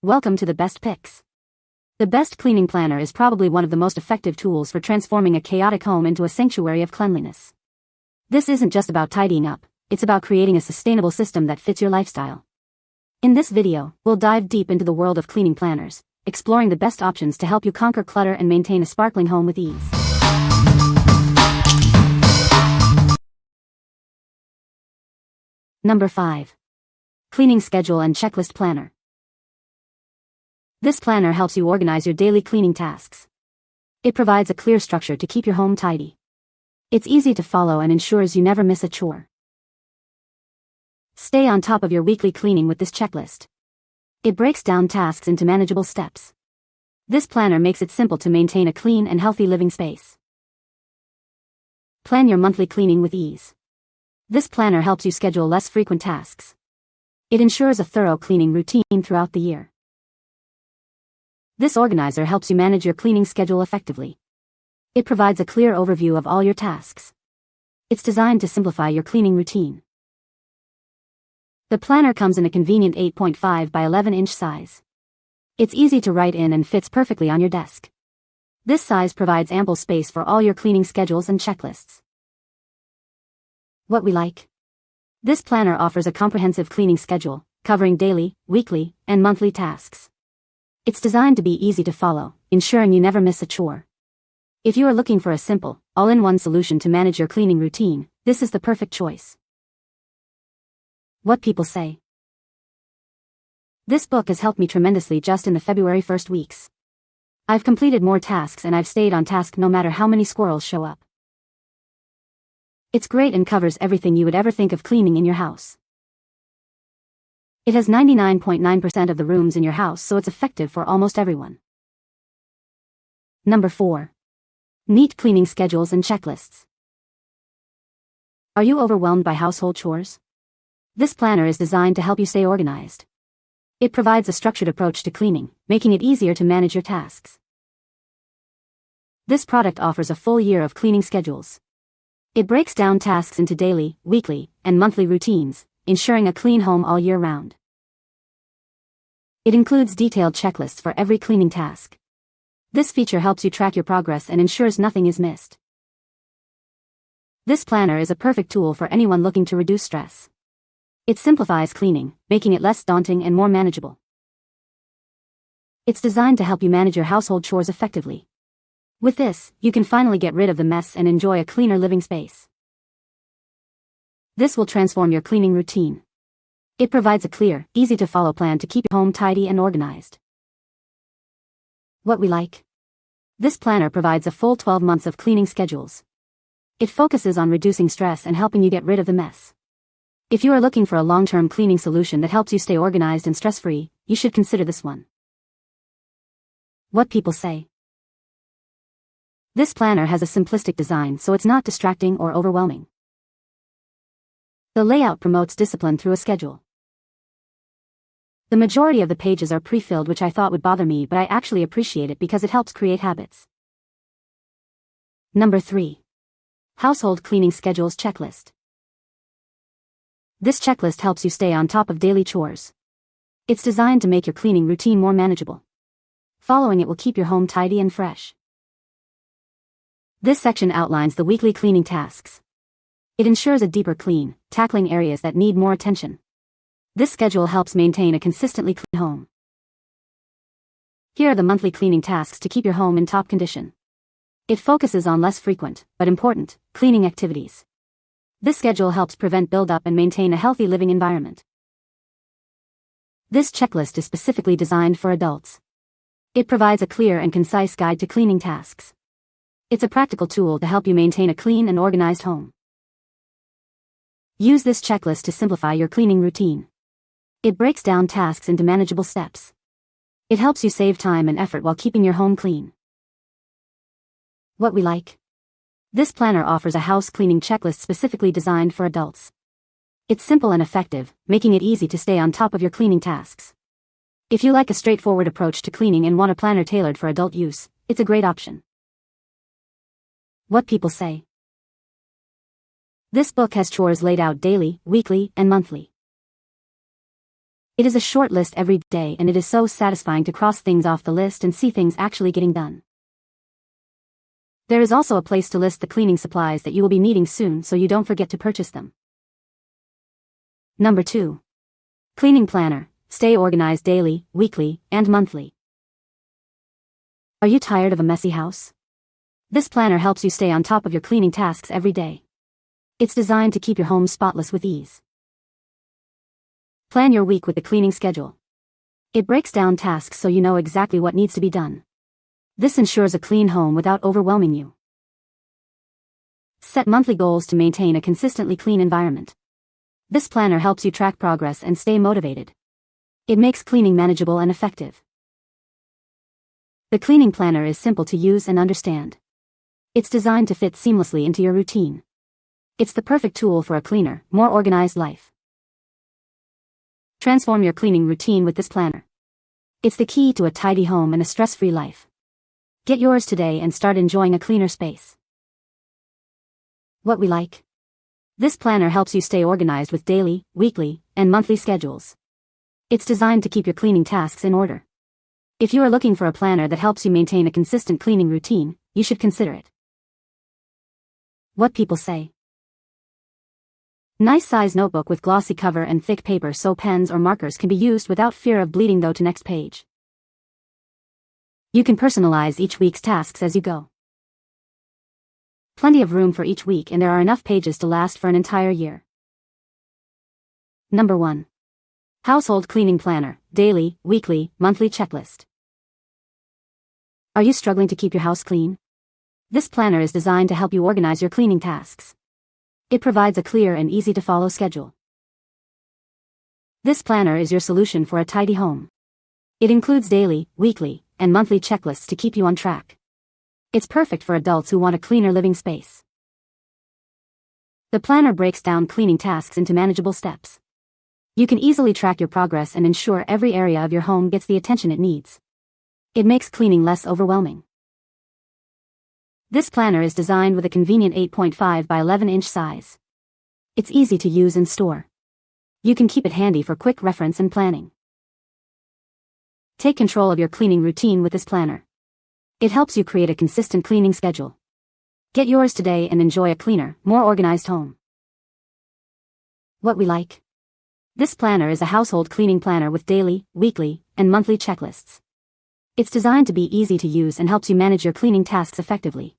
Welcome to the Best Picks. The Best Cleaning Planner is probably one of the most effective tools for transforming a chaotic home into a sanctuary of cleanliness. This isn't just about tidying up, it's about creating a sustainable system that fits your lifestyle. In this video, we'll dive deep into the world of cleaning planners, exploring the best options to help you conquer clutter and maintain a sparkling home with ease. Number 5. Cleaning Schedule and Checklist Planner. This planner helps you organize your daily cleaning tasks. It provides a clear structure to keep your home tidy. It's easy to follow and ensures you never miss a chore. Stay on top of your weekly cleaning with this checklist. It breaks down tasks into manageable steps. This planner makes it simple to maintain a clean and healthy living space. Plan your monthly cleaning with ease. This planner helps you schedule less frequent tasks. It ensures a thorough cleaning routine throughout the year. This organizer helps you manage your cleaning schedule effectively. It provides a clear overview of all your tasks. It's designed to simplify your cleaning routine. The planner comes in a convenient 8.5 by 11-inch size. It's easy to write in and fits perfectly on your desk. This size provides ample space for all your cleaning schedules and checklists. What we like. This planner offers a comprehensive cleaning schedule, covering daily, weekly, and monthly tasks. It's designed to be easy to follow, ensuring you never miss a chore. If you are looking for a simple, all-in-one solution to manage your cleaning routine, this is the perfect choice. What people say. This book has helped me tremendously just in the February 1st weeks. I've completed more tasks and I've stayed on task no matter how many squirrels show up. It's great and covers everything you would ever think of cleaning in your house. It has 99.9% of the rooms in your house, so it's effective for almost everyone. Number 4. Neat cleaning schedules and checklists. Are you overwhelmed by household chores? This planner is designed to help you stay organized. It provides a structured approach to cleaning, making it easier to manage your tasks. This product offers a full year of cleaning schedules. It breaks down tasks into daily, weekly, and monthly routines, ensuring a clean home all year round. It includes detailed checklists for every cleaning task. This feature helps you track your progress and ensures nothing is missed. This planner is a perfect tool for anyone looking to reduce stress. It simplifies cleaning, making it less daunting and more manageable. It's designed to help you manage your household chores effectively. With this, you can finally get rid of the mess and enjoy a cleaner living space. This will transform your cleaning routine. It provides a clear, easy-to-follow plan to keep your home tidy and organized. What we like. This planner provides a full 12 months of cleaning schedules. It focuses on reducing stress and helping you get rid of the mess. If you are looking for a long-term cleaning solution that helps you stay organized and stress-free, you should consider this one. What people say. This planner has a simplistic design, so it's not distracting or overwhelming. The layout promotes discipline through a schedule. The majority of the pages are pre-filled, which I thought would bother me, but I actually appreciate it because it helps create habits. Number 3. Household Cleaning Schedules Checklist. This checklist helps you stay on top of daily chores. It's designed to make your cleaning routine more manageable. Following it will keep your home tidy and fresh. This section outlines the weekly cleaning tasks. It ensures a deeper clean, tackling areas that need more attention. This schedule helps maintain a consistently clean home. Here are the monthly cleaning tasks to keep your home in top condition. It focuses on less frequent, but important, cleaning activities. This schedule helps prevent buildup and maintain a healthy living environment. This checklist is specifically designed for adults. It provides a clear and concise guide to cleaning tasks. It's a practical tool to help you maintain a clean and organized home. Use this checklist to simplify your cleaning routine. It breaks down tasks into manageable steps. It helps you save time and effort while keeping your home clean. What we like. This planner offers a house cleaning checklist specifically designed for adults. It's simple and effective, making it easy to stay on top of your cleaning tasks. If you like a straightforward approach to cleaning and want a planner tailored for adult use, it's a great option. What people say. This book has chores laid out daily, weekly, and monthly. It is a short list every day, and it is so satisfying to cross things off the list and see things actually getting done. There is also a place to list the cleaning supplies that you will be needing soon so you don't forget to purchase them. Number 2. Cleaning planner. Stay organized daily, weekly, and monthly. Are you tired of a messy house? This planner helps you stay on top of your cleaning tasks every day. It's designed to keep your home spotless with ease. Plan your week with the cleaning schedule. It breaks down tasks so you know exactly what needs to be done. This ensures a clean home without overwhelming you. Set monthly goals to maintain a consistently clean environment. This planner helps you track progress and stay motivated. It makes cleaning manageable and effective. The cleaning planner is simple to use and understand. It's designed to fit seamlessly into your routine. It's the perfect tool for a cleaner, more organized life. Transform your cleaning routine with this planner. It's the key to a tidy home and a stress-free life. Get yours today and start enjoying a cleaner space. What we like. This planner helps you stay organized with daily, weekly, and monthly schedules. It's designed to keep your cleaning tasks in order. If you are looking for a planner that helps you maintain a consistent cleaning routine, you should consider it. What people say. Nice size notebook with glossy cover and thick paper so pens or markers can be used without fear of bleeding to next page. You can personalize each week's tasks as you go. Plenty of room for each week, and there are enough pages to last for an entire year. Number 1. Household Cleaning Planner. Daily, weekly, monthly checklist. Are you struggling to keep your house clean? This planner is designed to help you organize your cleaning tasks. It provides a clear and easy-to-follow schedule. This planner is your solution for a tidy home. It includes daily, weekly, and monthly checklists to keep you on track. It's perfect for adults who want a cleaner living space. The planner breaks down cleaning tasks into manageable steps. You can easily track your progress and ensure every area of your home gets the attention it needs. It makes cleaning less overwhelming. This planner is designed with a convenient 8.5 by 11-inch size. It's easy to use and store. You can keep it handy for quick reference and planning. Take control of your cleaning routine with this planner. It helps you create a consistent cleaning schedule. Get yours today and enjoy a cleaner, more organized home. What we like. This planner is a household cleaning planner with daily, weekly, and monthly checklists. It's designed to be easy to use and helps you manage your cleaning tasks effectively.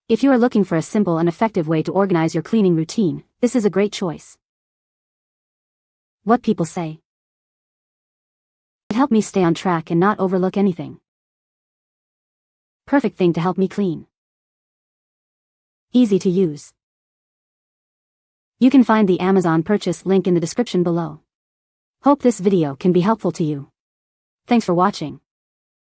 If you are looking for a simple and effective way to organize your cleaning routine, this is a great choice. What people say. It helped me stay on track and not overlook anything. Perfect thing to help me clean. Easy to use. You can find the Amazon purchase link in the description below. Hope this video can be helpful to you. Thanks for watching.